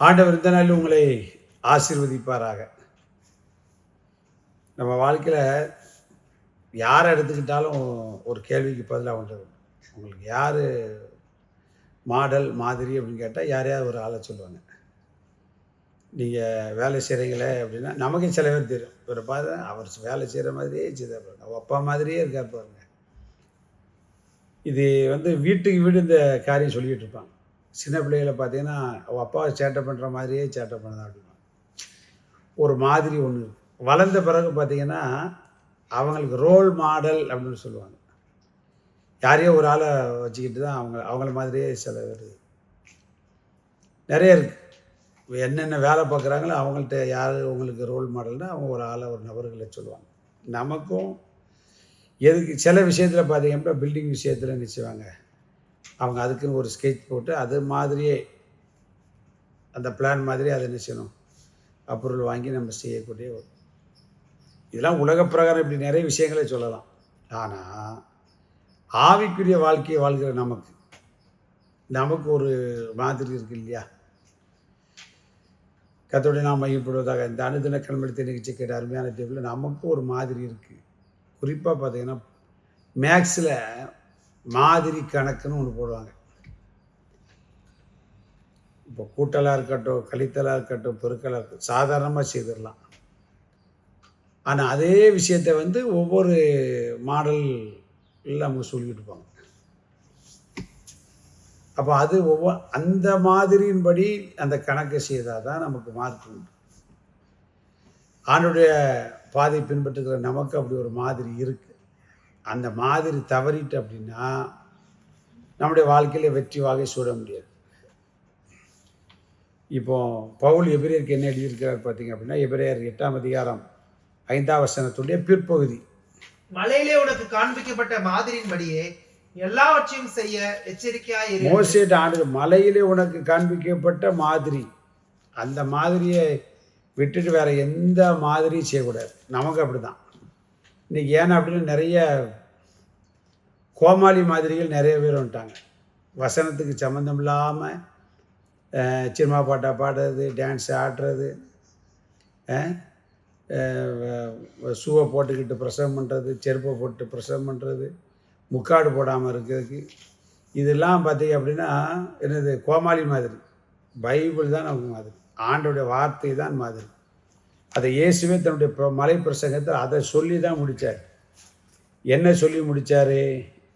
ஆண்டவர் இந்த நாளில் உங்களை ஆசீர்வதிப்பாராக. நம்ம வாழ்க்கையில் யாரை எடுத்துக்கிட்டாலும் ஒரு கேள்விக்கு பதிலாக உண்டு. உங்களுக்கு யார் மாடல் மாதிரி அப்படின்னு கேட்டால் யாரையாவது ஒரு ஆளை சொல்லுவாங்க. நீங்கள் வேலை செய்கிறீங்களே அப்படின்னா நமக்கே சில பேர் தெரியும். இவரை பார்த்து அவர் வேலை செய்கிற மாதிரியே செய்தார் பாருங்க, அவர் அப்பா மாதிரியே இருக்கார் பாருங்க. இது வீட்டுக்கு வீடு இந்த காரியம் சொல்லிக்கிட்டு இருப்பாங்க. சின்ன பிள்ளைகளை பார்த்தீங்கன்னா அவள் அப்பாவை சேட்டை பண்ணுற மாதிரியே சேட்டை பண்ணதான் அப்படிமா ஒரு மாதிரி ஒன்று இருக்குது. வளர்ந்த பிறகு பார்த்தீங்கன்னா அவங்களுக்கு ரோல் மாடல் அப்படின்னு சொல்லுவாங்க. யாரையோ ஒரு ஆளை வச்சுக்கிட்டு தான் அவங்கள மாதிரியே சில பேர் நிறைய இருக்குது. என்னென்ன வேலை பார்க்குறாங்களோ அவங்கள்ட்ட யார் உங்களுக்கு ரோல் மாடல்னால் அவங்க ஒரு ஆளை ஒரு நபர்களை சொல்லுவாங்க. நமக்கும் எதுக்கு சில விஷயத்தில் பார்த்தீங்கன்னா பில்டிங் விஷயத்தில் என்ன செய்வாங்க, அவங்க அதுக்குன்னு ஒரு ஸ்கெட்ச் போட்டு அது மாதிரியே அந்த பிளான் மாதிரி அதை என்ன செய்யணும், அப்ரூவல் வாங்கி நம்ம செய்யக்கூடிய ஒரு இதெல்லாம் உலக பிரகாரம் இப்படி நிறைய விஷயங்களே சொல்லலாம். ஆனால் ஆவிக்குரிய வாழ்க்கையை வாழ்கிற நமக்கு ஒரு மாதிரி இருக்கு இல்லையா? கர்த்தருடைய நாம் மையப்படுவதாக இந்த அனுதின கல்மெடுத்த நிகழ்ச்சி கேட்ட அருமையான தேவையில் நமக்கு ஒரு மாதிரி இருக்குது. குறிப்பாக பார்த்தீங்கன்னா மேக்ஸில் மாதிரி கணக்குன்னு ஒன்று போடுவாங்க. இப்போ கூட்டலாக இருக்கட்டும், கழித்தலாக இருக்கட்டும், பெருக்கலாக இருக்கட்டும், சாதாரணமாக செய்திடலாம். ஆனால் அதே விஷயத்தை ஒவ்வொரு மாடலில் அவங்க சொல்லிக்கிட்டு இருப்பாங்க. அப்போ அது அந்த மாதிரியின்படி அந்த கணக்கை செய்தால் தான் நமக்கு மார்க் உண்டு. ஆண்டுடைய பாதை பின்பற்றுகிற நமக்கு அப்படி ஒரு மாதிரி இருக்குது. அந்த மாதிரி தவறிட்டு அப்படின்னா நம்முடைய வாழ்க்கையில் வெற்றி வாகை சூட முடியாது. இப்போ பவுல் எபிரேயருக்கு என்ன எழுதியிருக்கிறார் பார்த்தீங்க அப்படின்னா, எபிரேயர் 8ஆம் அதிகாரம் 5ஆம் வசனத்துடைய பிற்பகுதி. மலையிலே உனக்கு காண்பிக்கப்பட்ட மாதிரியின்படியே எல்லாவற்றையும் செய்ய எச்சரிக்கையாய் இரு. மோசேட்ட ஆண்டு மலையிலே உனக்கு காண்பிக்கப்பட்ட மாதிரி, அந்த மாதிரியை விட்டுட்டு வேற எந்த மாதிரியும் செய்யக்கூடாது. நமக்கு அப்படிதான் இன்னைக்கு. ஏன்னா அப்படின்னு நிறைய கோமாளி மாதிரிகள் நிறைய பேர் வந்துட்டாங்க. வசனத்துக்கு சம்மந்தம் இல்லாமல் சினிமா பாட்டை பாடுறது, டான்ஸ் ஆடுறது, ஷூவை போட்டுக்கிட்டு பிரசவம் பண்ணுறது, செருப்பை போட்டு பிரசவம் பண்ணுறது, முக்காடு போடாமல் இருக்கிறதுக்கு, இதெல்லாம் பார்த்தீங்க அப்படின்னா என்னது கோமாளி மாதிரி. பைபிள் தான் நமக்கு மாதிரி, ஆண்டோடைய வார்த்தை தான் மாதிரி. அதை இயேசுவே தன்னுடைய மலை பிரசங்கத்தில் அதை சொல்லி தான் முடித்தார். என்ன சொல்லி முடித்தார்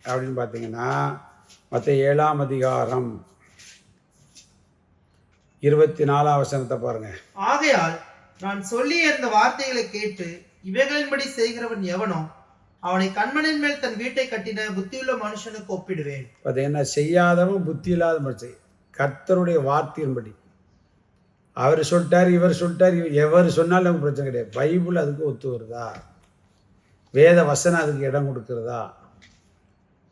அப்படின்னு பார்த்தீங்கன்னா, மத்தேயு 7ஆம் அதிகாரம் 24ஆம் வசனத்தை பாருங்கள். ஆகையால் நான் சொல்லிய இந்த வார்த்தைகளை கேட்டு இவைகளின்படி செய்கிறவன் எவனோ அவனை கண்மணின் மேல் தன் வீட்டை கட்டின புத்தியுள்ள மனுஷனுக்கு ஒப்பிடுவேன். பார்த்தீங்கன்னா செய்யாதவன் புத்தி இல்லாத மனுஷன். கர்த்தருடைய வார்த்தையின்படி அவர் சொல்லிட்டார், இவர் சொல்லிட்டார், எவர் சொன்னாலும் நமக்கு பிரச்சனை கிடையாது. பைபிள் அதுக்கு ஒத்து வருதா, வேத வசனம் அதுக்கு இடம் கொடுக்கிறதா,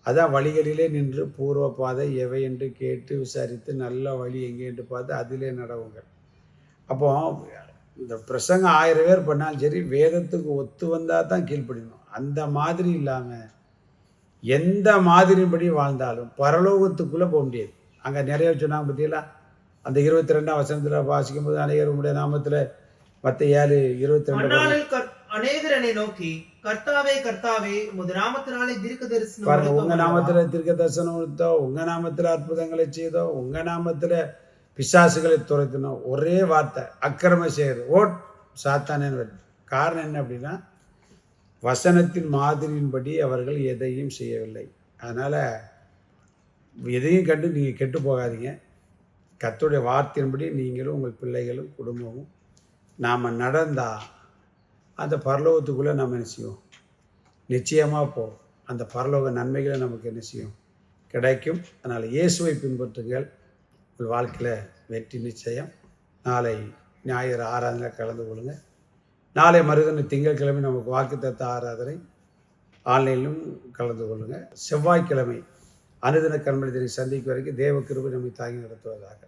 அதான் வழிகளிலே நின்று பூர்வ பாதை எவை என்று கேட்டு விசாரித்து நல்ல வழி எங்கே என்று பார்த்து அதிலே நடவுங்க. அப்போ இந்த பிரசங்கம் 1000 பேர் பண்ணாலும் சரி, வேதத்துக்கு ஒத்து வந்தால் தான் கீழ்ப்படியணும். அந்த மாதிரி இல்லாமல் எந்த மாதிரிபடி வாழ்ந்தாலும் பரலோகத்துக்குள்ளே போக முடியாது. அங்கே நிறைய சொன்னாங்க பார்த்தீங்களா, அந்த 22ஆம் வசனத்தில் வாசிக்கும் போது அநேகர் உங்களுடைய நாமத்தில், மத்தேயு 7:22 அநேகர் என்னை நோக்கி கர்த்தாவே கர்த்தாவே உமது நாமத்தினாலே தீர்க்கதரிசனம் பாருங்க, உங்க நாமத்துல தீர்க்க தரிசனம் கொடுத்தோ, உங்க நாமத்துல அற்புதங்களை செய்தோ, உங்க நாமத்துல பிசாசுகளை துரத்தினோம், ஒரே வார்த்தை அக்கிரம செய்யறது ஓட் சாத்தானே வருது. காரணம் என்ன அப்படின்னா, வசனத்தின் மாதிரியின்படி அவர்கள் எதையும் செய்யவில்லை. அதனால் எதையும் கண்டு நீங்கள் கெட்டு போகாதீங்க. கர்த்தருடைய வார்த்தையின்படி நீங்களும் உங்கள் பிள்ளைகளும் குடும்பமும் நாம் நடந்தால் அந்த பரலோகத்துக்குள்ளே நம்ம என்ன செய்வோம், நிச்சயமாக போவோம். அந்த பரலோக நன்மைகளை நமக்கு என்ன செய்யும், கிடைக்கும். அதனால் இயேசுவை பின்பற்றுங்கள், உங்கள் வாழ்க்கையில் வெற்றி நிச்சயம். நாளை ஞாயிறு ஆராதனை கலந்து கொள்ளுங்கள். நாளை மறுதினம் திங்கட்கிழமை நமக்கு வாக்குத்தத்த ஆராதனை ஆன்லைனிலும் கலந்து கொள்ளுங்கள். செவ்வாய்க்கிழமை அனுதின கர்மத்தை சந்திக்கும் வரைக்கும் தேவ கிருபை நம்மை தாங்கி நடத்துவதாக.